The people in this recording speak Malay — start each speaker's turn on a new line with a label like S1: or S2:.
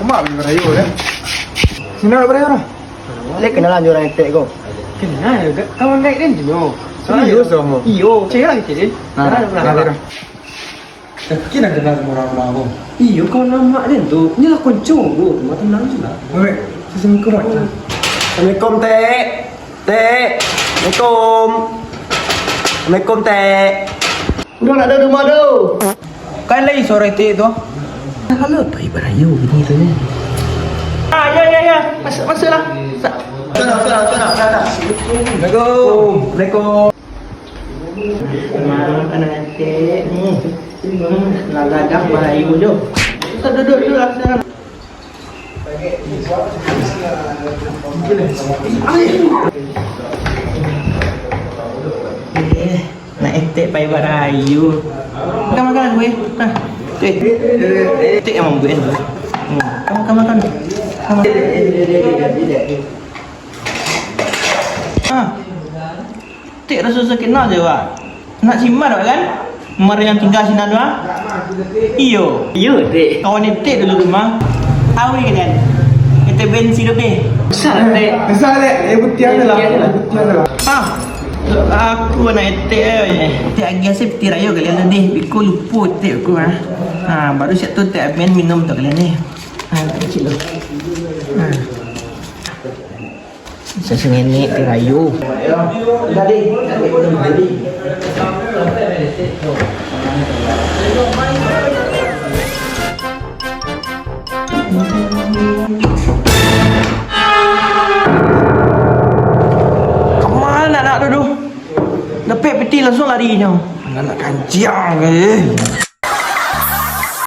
S1: mak berayu dah. Sini nak berayu dah.
S2: Lek kenalan orang etek kau.
S1: Kenal juga. Kawan naik dan jenuh.
S2: Serius kamu?
S1: Iyo, cek lagi cek.
S2: Nah.
S1: Kita nak kenal sama orang aku.
S2: Iyo kau nama dia tu. Ni lah kuncung tu. Mata nang juga.
S1: Oi, sesini kau macam.
S2: Assalamualaikum Tek. Tek. Assalamualaikum. Assalamualaikum Tek. Udah nak ada rumah tu.
S1: Kan lagi sore Tek tu.
S2: Kalau bayi berayu gini tu ni.
S1: Ya. Masuklah.
S2: Sana.
S1: Assalamualaikum.
S2: Assalamualaikum. Anak Tek. Lagadang berayu je. Duduk lah sekarang. Nak etek pai barayu. Makan gue. Nah. Etek emang gue. Makan. Etek rasa kenal je wak. Nak simpan wak kan? Mar yang tinggal sini ada. Iyo, Tek. Kawan Tek dulu rumah. Awi kan. Kita bensin lebih. Besar Tek.
S1: Besar Tek. Butian lah.
S2: Aku nak Tek. Tek agi asyik peti raya kalian tadi. Biko lupa Tek aku baru siap tu Tek main minum tu kalian ni. Kecil tu. Saya sengenek peti raya. Tadi. Kemana nak duduk? Lepek peti langsung lari je. Anak kanjiang